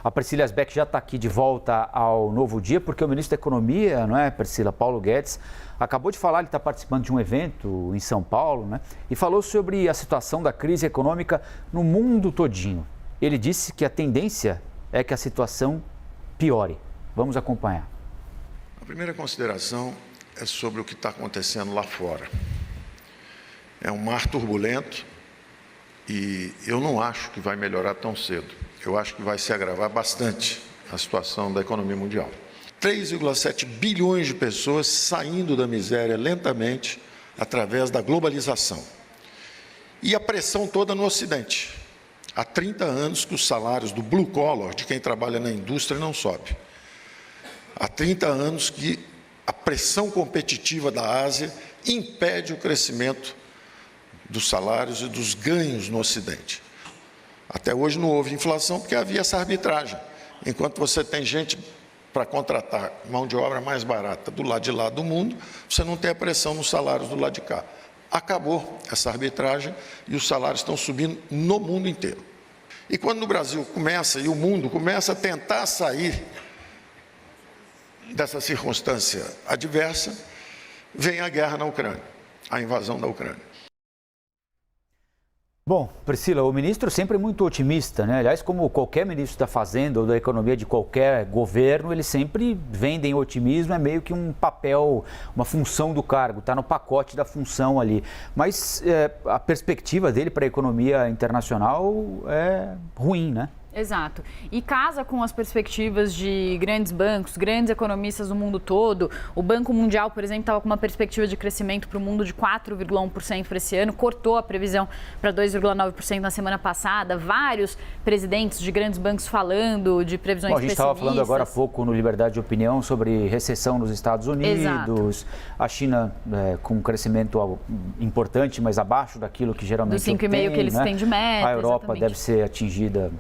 A Priscila Asbeck já está aqui de volta ao Novo Dia, porque o ministro da Economia, não é, Priscila, Paulo Guedes, acabou de falar, ele está participando de um evento em São Paulo, né, e falou sobre a situação da crise econômica no mundo todinho. Ele disse que a tendência é que a situação piore. Vamos acompanhar. A primeira consideração é sobre o que está acontecendo lá fora. É um mar turbulento e eu não acho que vai melhorar tão cedo. Eu acho que vai se agravar bastante a situação da economia mundial. 3,7 bilhões de pessoas saindo da miséria lentamente através da globalização. E a pressão toda no Ocidente. Há 30 anos que os salários do blue collar, de quem trabalha na indústria, não sobe. Há 30 anos que a pressão competitiva da Ásia impede o crescimento dos salários e dos ganhos no Ocidente. Até hoje não houve inflação porque havia essa arbitragem. Enquanto você tem gente para contratar mão de obra mais barata do lado de lá do mundo, você não tem a pressão nos salários do lado de cá. Acabou essa arbitragem e os salários estão subindo no mundo inteiro. E quando no Brasil começa e o mundo começa a tentar sair dessa circunstância adversa, vem a guerra na Ucrânia, a invasão da Ucrânia. Bom, Priscila, o ministro sempre é muito otimista, né? Aliás, como qualquer ministro da Fazenda ou da Economia de qualquer governo, eles sempre vendem otimismo, é meio que um papel, uma função do cargo, está no pacote da função ali. Mas a perspectiva dele para a economia internacional é ruim, né? Exato. E casa com as perspectivas de grandes bancos, grandes economistas do mundo todo. O Banco Mundial, por exemplo, estava com uma perspectiva de crescimento para o mundo de 4,1% para esse ano, cortou a previsão para 2,9% na semana passada. Vários presidentes de grandes bancos falando de previsões pessimistas. A gente estava falando agora há pouco no Liberdade de Opinião sobre recessão nos Estados Unidos. Exato. A China com um crescimento importante, mas abaixo daquilo que geralmente tem. Do 5,5% que eles têm de meta. A Europa deve ser atingida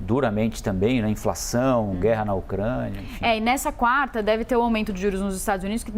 duramente também, né? Inflação, guerra na Ucrânia. Enfim. E nessa quarta deve ter um aumento de juros nos Estados Unidos, que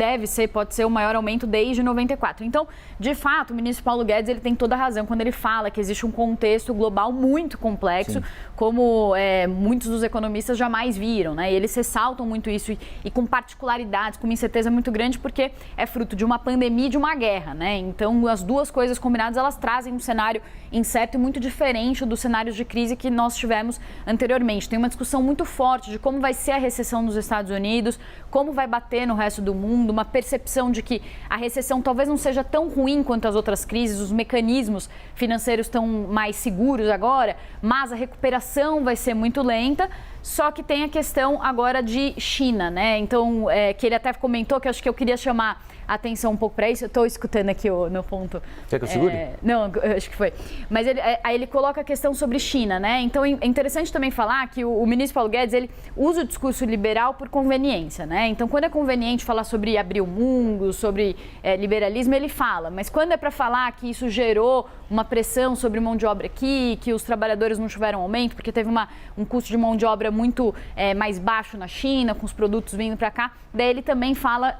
pode ser o maior aumento desde 94. Então, de fato, o ministro Paulo Guedes ele tem toda a razão quando ele fala que existe um contexto global muito complexo, sim, como muitos dos economistas jamais viram, né? E eles ressaltam muito isso e com particularidades, com uma incerteza muito grande, porque é fruto de uma pandemia e de uma guerra, né? Então, as duas coisas combinadas, elas trazem um cenário incerto e muito diferente dos cenários de crise que nós tivemos anteriormente. Tem uma discussão muito forte de como vai ser a recessão nos Estados Unidos, como vai bater no resto do mundo, uma percepção de que a recessão talvez não seja tão ruim quanto as outras crises, os mecanismos financeiros estão mais seguros agora, mas a recuperação vai ser muito lenta. Só que tem a questão agora de China, né? Então, que ele até comentou, que eu acho que eu queria chamar a atenção um pouco para isso. Eu estou escutando aqui no ponto. Quer que eu segure? Não, eu acho que foi. Mas aí ele coloca a questão sobre China, né? Então, é interessante também falar que o ministro Paulo Guedes, ele usa o discurso liberal por conveniência, né? Então, quando é conveniente falar sobre abrir o mundo, sobre liberalismo, ele fala. Mas quando é para falar que isso gerou uma pressão sobre mão de obra aqui, que os trabalhadores não tiveram aumento, porque teve um custo de mão de obra muito mais baixo na China, com os produtos vindo para cá, daí ele também fala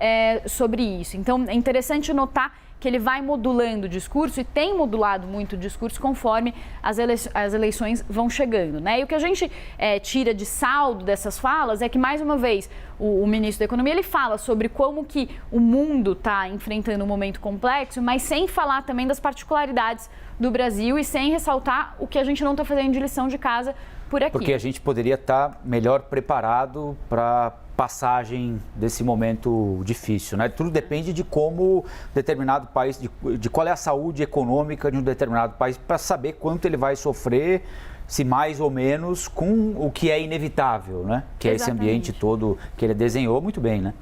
sobre isso. Então, é interessante notar que ele vai modulando o discurso e tem modulado muito o discurso conforme as eleições vão chegando, né? E o que a gente tira de saldo dessas falas é que, mais uma vez, o ministro da Economia, ele fala sobre como que o mundo está enfrentando um momento complexo, mas sem falar também das particularidades do Brasil e sem ressaltar o que a gente não está fazendo de lição de casa por aqui. Porque a gente poderia estar melhor preparado para passagem desse momento difícil, né? Tudo depende de como determinado país, de qual é a saúde econômica de um determinado país, para saber quanto ele vai sofrer, se mais ou menos, com o que é inevitável, né? Que é esse ambiente todo que ele desenhou muito bem, né?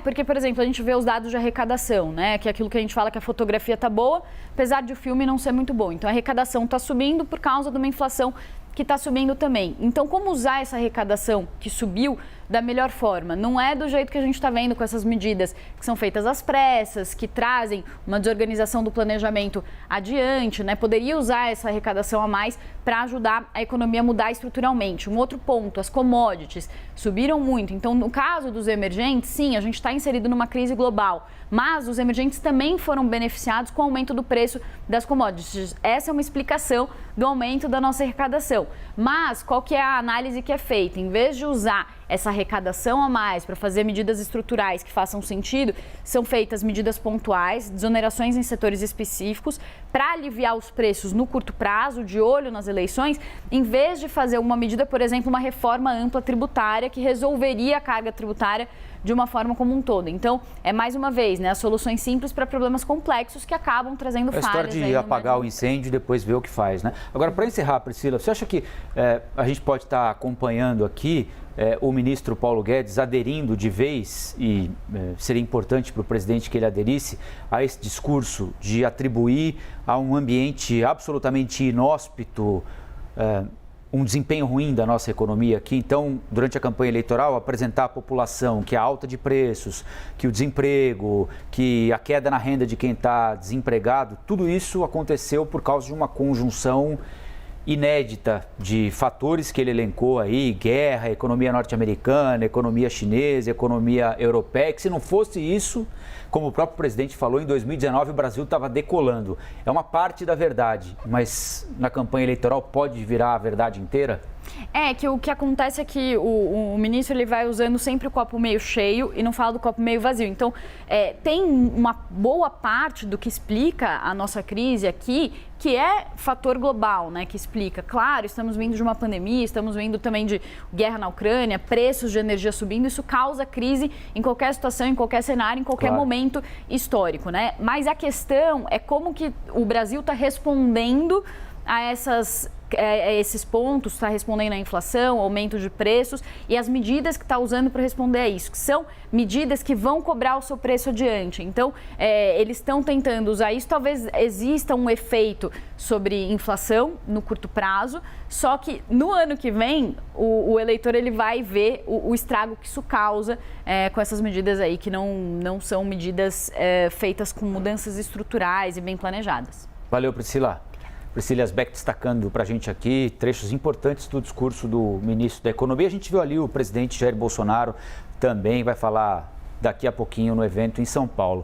Porque, por exemplo, a gente vê os dados de arrecadação, né? Que é aquilo que a gente fala que a fotografia está boa, apesar de o filme não ser muito bom. Então, a arrecadação está subindo por causa de uma inflação que está subindo também. Então, como usar essa arrecadação que subiu da melhor forma. Não é do jeito que a gente está vendo com essas medidas que são feitas às pressas, que trazem uma desorganização do planejamento adiante, né? Poderia usar essa arrecadação a mais para ajudar a economia a mudar estruturalmente. Um outro ponto, as commodities subiram muito. Então, no caso dos emergentes, sim, a gente está inserido numa crise global, mas os emergentes também foram beneficiados com o aumento do preço das commodities. Essa é uma explicação do aumento da nossa arrecadação. Mas qual que é a análise que é feita? Em vez de usar essa arrecadação a mais para fazer medidas estruturais que façam sentido, são feitas medidas pontuais, desonerações em setores específicos para aliviar os preços no curto prazo, de olho nas eleições, em vez de fazer uma medida, por exemplo, uma reforma ampla tributária que resolveria a carga tributária de uma forma como um todo. Então, é mais uma vez, né, as soluções simples para problemas complexos que acabam trazendo falhas. A história de apagar o incêndio e depois ver o que faz, né? Agora, para encerrar, Priscila, você acha que a gente pode estar acompanhando aqui o ministro Paulo Guedes aderindo de vez, e seria importante para o presidente que ele aderisse a esse discurso de atribuir a um ambiente absolutamente inóspito um desempenho ruim da nossa economia aqui? Então, durante a campanha eleitoral, apresentar à população que a alta de preços, que o desemprego, que a queda na renda de quem está desempregado, tudo isso aconteceu por causa de uma conjunção inédita de fatores que ele elencou aí: guerra, economia norte-americana, economia chinesa, economia europeia, que se não fosse isso, como o próprio presidente falou, em 2019 o Brasil estava decolando. É uma parte da verdade, mas na campanha eleitoral pode virar a verdade inteira? É que o que acontece é que o ministro ele vai usando sempre o copo meio cheio e não fala do copo meio vazio. Então, tem uma boa parte do que explica a nossa crise aqui, que é fator global, né? Que explica, claro, estamos vindo de uma pandemia, estamos vindo também de guerra na Ucrânia, preços de energia subindo, isso causa crise em qualquer situação, em qualquer cenário, em qualquer momento histórico, né? Mas a questão é como que o Brasil está respondendo a esses pontos, está respondendo à inflação, aumento de preços e as medidas que está usando para responder a isso, que são medidas que vão cobrar o seu preço adiante. Então, eles estão tentando usar isso. Talvez exista um efeito sobre inflação no curto prazo, só que no ano que vem o eleitor ele vai ver o estrago que isso causa com essas medidas aí, que não são medidas feitas com mudanças estruturais e bem planejadas. Valeu, Priscila. Priscila Asbeck destacando para a gente aqui trechos importantes do discurso do ministro da Economia. A gente viu ali o presidente Jair Bolsonaro também vai falar daqui a pouquinho no evento em São Paulo.